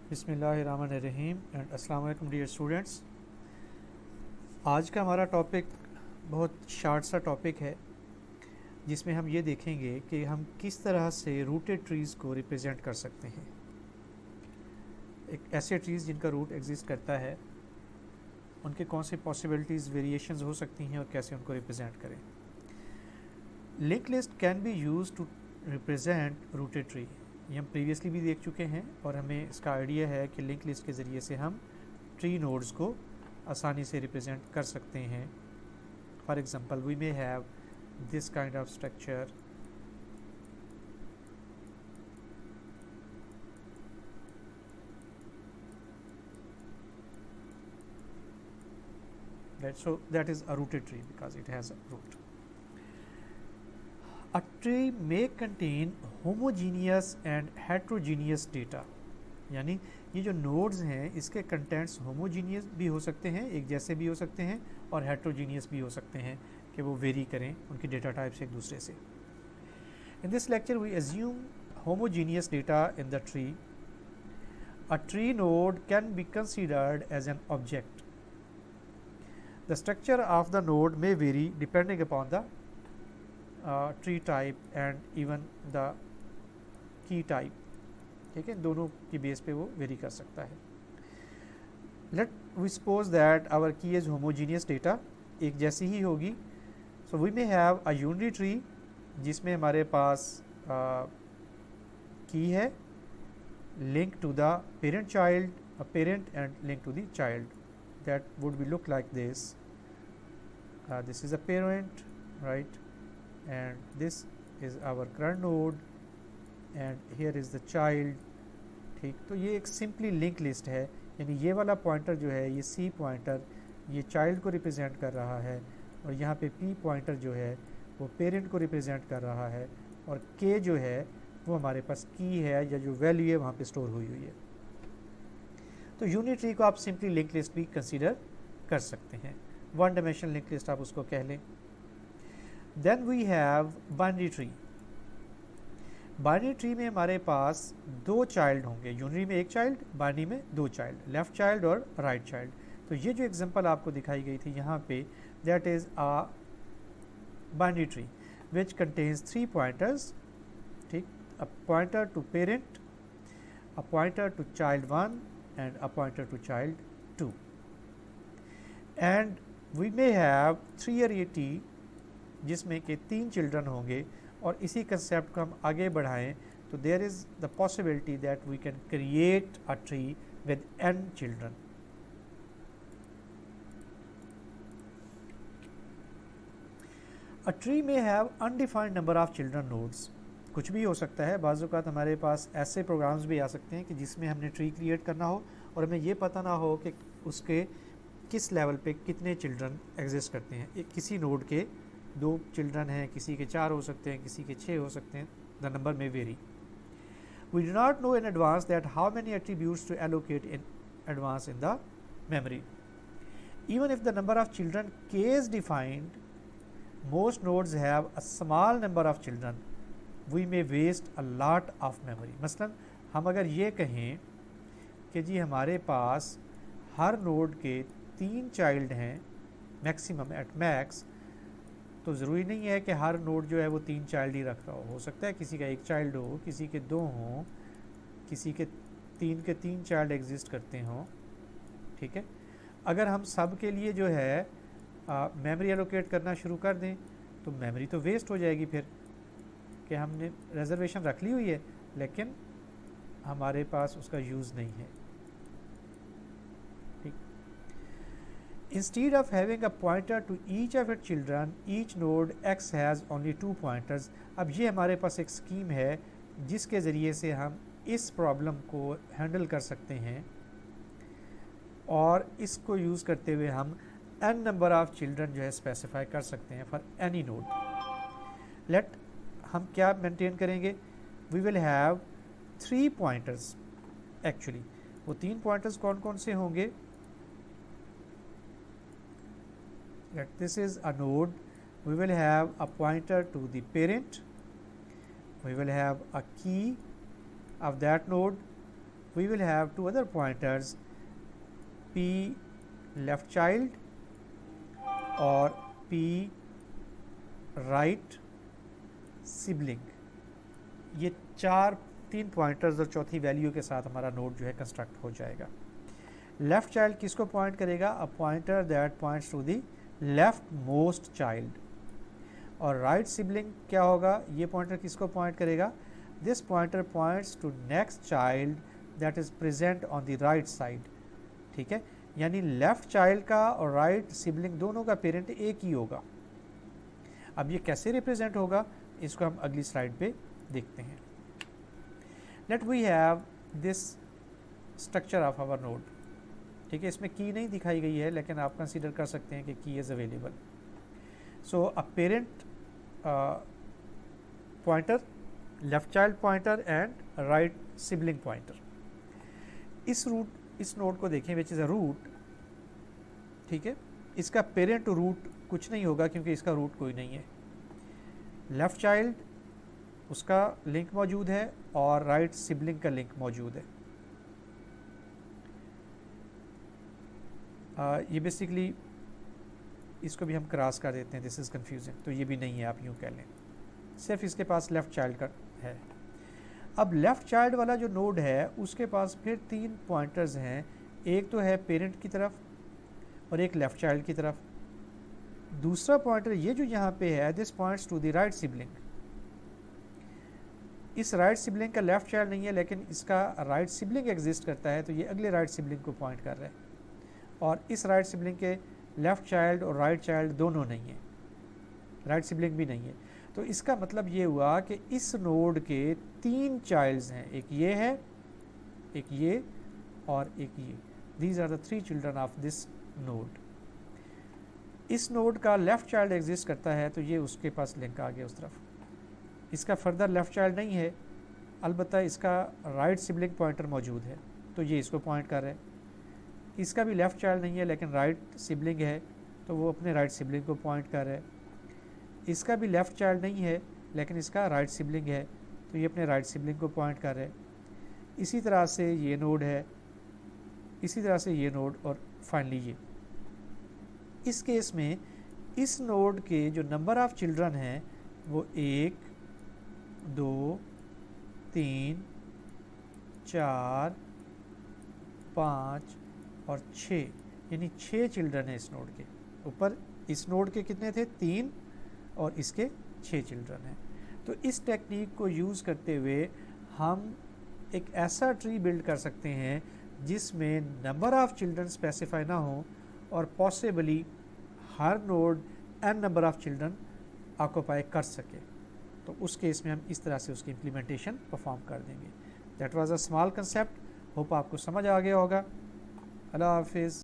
बिस्मिल्लाहिर्रहमानिर्रहीम एंड अस्सलाम वालेकुम डियर स्टूडेंट्स। आज का हमारा टॉपिक बहुत शार्ट सा टॉपिक है जिसमें हम ये देखेंगे कि हम किस तरह से रूटेड ट्रीज़ को रिप्रेजेंट कर सकते हैं। एक ऐसे ट्रीज़ जिनका रूट एग्जिस्ट करता है उनके कौन से पॉसिबिलिटीज़ वेरिएशंस हो सकती हैं और कैसे उनको रिप्रेजेंट करें। Link list can be use to represent rooted tree. ये हम प्रीवियसली भी देख चुके हैं और हमें इसका आइडिया है कि लिंक लिस्ट के ज़रिए से हम ट्री नोड्स को आसानी से रिप्रेजेंट कर सकते हैं। For example we may have this kind of structure, that is a rooted tree because it has a root. A tree may contain homogeneous and heterogeneous data, यानी ये जो नोड्स हैं इसके कंटेंट्स होमोजीनियस भी हो सकते हैं, एक जैसे भी हो सकते हैं, और हेट्रोजीनियस भी हो सकते हैं कि वो वेरी करें उनकी डेटा टाइप्स एक दूसरे से। In this lecture we assume homogeneous data in the tree. A tree node can be considered as an object. The structure of the node may vary depending upon the tree type and even the key type. ठीक है, दोनों की base पे वो very कर सकता है। Let we suppose that our key is homogeneous data, एक जैसी ही होगी। So we may have a unitary tree जिसमें हमारे पास की है link to the parent child, a parent and link to the child. That would be look like this. This is a parent, right, and this is our current node and here is the child। ठीक, तो ये एक simply link list है, यानी ये वाला pointer जो है, ये सी पॉइंटर ये चाइल्ड को रिप्रेजेंट कर रहा है और यहाँ पे पी पॉइंटर जो है वो पेरेंट को रिप्रेजेंट कर रहा है और के जो है वो हमारे पास की है या जो वैल्यू है वहाँ पे स्टोर हुई है। तो यूनिट ट्री को आप सिंपली लिंक लिस्ट भी कंसीडर कर सकते हैं, वन डायमेंशनल लिंक लिस्ट आप उसको कह लें। Then we have binary tree. Binary tree में हमारे पास दो चाइल्ड होंगे, यूनरी में एक चाइल्ड, बाइनरी में दो चाइल्ड, लेफ्ट चाइल्ड और राइट चाइल्ड। तो ये जो एग्जांपल आपको दिखाई गई थी यहाँ पे, that is a binary tree which contains three pointers. ठीक, a pointer to parent, a pointer to child one and a pointer to child two. And we may have three arity जिसमें कि तीन चिल्ड्रन होंगे, और इसी concept को हम आगे बढ़ाएं तो there is the possibility that we can create a tree with n children. A tree में have undefined number of children nodes. कुछ भी हो सकता है, बाज़ औक़ात हमारे पास ऐसे प्रोग्राम्स भी आ सकते हैं कि जिसमें हमने ट्री क्रिएट करना हो और हमें ये पता ना हो कि उसके किस लेवल पे कितने चिल्ड्रन एग्जिस्ट करते हैं। एक किसी नोड के दो चिल्ड्रन हैं, किसी के चार हो सकते हैं, किसी के छः हो सकते हैं, द नंबर में vary. We do not know in advance that how many attributes to allocate in advance in the memory. Even if the number of children k is defined, most nodes have a small number of children, we may waste a lot of memory। मसलन हम अगर ये कहें कि जी हमारे पास हर node के तीन child हैं मैक्सिमम एट मैक्स, तो ज़रूरी नहीं है कि हर नोड जो है वो तीन चाइल्ड ही रख रहा हो सकता है किसी का एक चाइल्ड हो, किसी के दो हों, किसी के तीन चाइल्ड एग्जिस्ट करते हों। ठीक है, अगर हम सब के लिए जो है मेमोरी एलोकेट करना शुरू कर दें तो मेमोरी तो वेस्ट हो जाएगी, फिर कि हमने रिजर्वेशन रख ली हुई है लेकिन हमारे पास उसका यूज़ नहीं है। Instead of having a pointer to each of its children, each node X has only two pointers। अब ये हमारे पास एक स्कीम है जिसके ज़रिए से हम इस प्रॉब्लम को हैंडल कर सकते हैं और इसको यूज़ करते हुए हम n नंबर ऑफ चिल्ड्रन जो है स्पेसिफाई कर सकते हैं फॉर एनी नोड। लेट हम क्या मेंटेन करेंगे, we will have three pointers. Actually वो तीन पॉइंटर्स कौन कौन से होंगे, that this is a node, we will have a pointer to the parent, we will have a key of that node we will have two other pointers, p left child और p right sibling। ये तीन pointers और चौथी value के साथ हमारा node जो है कंस्ट्रक्ट हो जाएगा। लेफ्ट चाइल्ड किसको पॉइंट करेगा? A pointer that points to the left most child. और राइट सिबलिंग क्या होगा? ये पॉइंटर किसको पॉइंट करेगा? This pointer points to next child that is present on the right side. ठीक है, यानी लेफ्ट चाइल्ड का और राइट सिबलिंग दोनों का पेरेंट एक ही होगा। अब ये कैसे रिप्रेजेंट होगा इसको हम अगली स्लाइड पे देखते हैं। Let we have this structure of our node. ठीक है, इसमें की नहीं दिखाई गई है लेकिन आप कंसीडर कर सकते हैं कि की is available. So a parent pointer, left child pointer and right sibling pointer. इस नोड को देखें विच इज़ अ रूट। ठीक है, इसका पेरेंट रूट कुछ नहीं होगा क्योंकि इसका रूट कोई नहीं है। लेफ्ट चाइल्ड उसका लिंक मौजूद है और राइट सिबलिंग का लिंक मौजूद है। ये बेसिकली इसको भी हम क्रॉस कर देते हैं, दिस इज़ कंफ्यूजिंग, तो ये भी नहीं है, आप यूँ कह लें। सिर्फ इसके पास लेफ़्ट चाइल्ड का है। अब लेफ़्ट चाइल्ड वाला जो नोड है उसके पास फिर तीन पॉइंटर्स हैं, एक तो है पेरेंट की तरफ और एक लेफ़्ट चाइल्ड की तरफ। दूसरा पॉइंटर ये जो यहाँ पे है, this points to the right sibling. इस राइट सिबलिंग का लेफ़्ट चाइल्ड नहीं है लेकिन इसका राइट सिबलिंग एग्जिस्ट करता है, तो ये अगले राइट सिबलिंग को पॉइंट कर रहा है। और इस राइट सिबलिंग के लेफ़्ट चाइल्ड और राइट चाइल्ड दोनों नहीं है, राइट सिबलिंग भी नहीं है। तो इसका मतलब ये हुआ कि इस नोड के तीन चाइल्ड्स हैं, एक ये है, एक ये और एक ये। These are the three children of this node. इस नोड का लेफ़्ट चाइल्ड एग्जिस्ट करता है तो ये उसके पास लिंक आ गया उस तरफ। इसका फर्दर लेफ़्ट चाइल्ड नहीं है, अलबत्ता इसका राइट सिबलिंग पॉइंटर मौजूद है तो ये इसको पॉइंट कर रहा है। इसका भी लेफ़्ट चाइल्ड नहीं है लेकिन राइट सिबलिंग है तो वो अपने राइट सिबलिंग को पॉइंट कर रहा है। इसका भी लेफ़्ट चाइल्ड नहीं है लेकिन इसका राइट सिबलिंग है तो ये अपने राइट सिबलिंग को पॉइंट कर रहा है। इसी तरह से ये नोड है, इसी तरह से ये नोड और फाइनली ये। इस केस में इस नोड के जो नंबर ऑफ़ चिल्ड्रन हैं वो 1, 2, 3, 4, 5 और 6, यानी 6 चिल्ड्रन हैं इस नोड के ऊपर। इस नोड के कितने थे? 3 और इसके 6 चिल्ड्रन हैं। तो इस टेक्निक को यूज़ करते हुए हम एक ऐसा ट्री बिल्ड कर सकते हैं जिसमें नंबर ऑफ़ चिल्ड्रन स्पेसिफाई ना हो और possibly her node n number of children occupy कर सके। तो उस केस में हम इस तरह से उसकी इम्प्लीमेंटेशन परफॉर्म कर देंगे। That was a small concept, hope आपको समझ आ गया होगा। अल्लाह हाफिज़।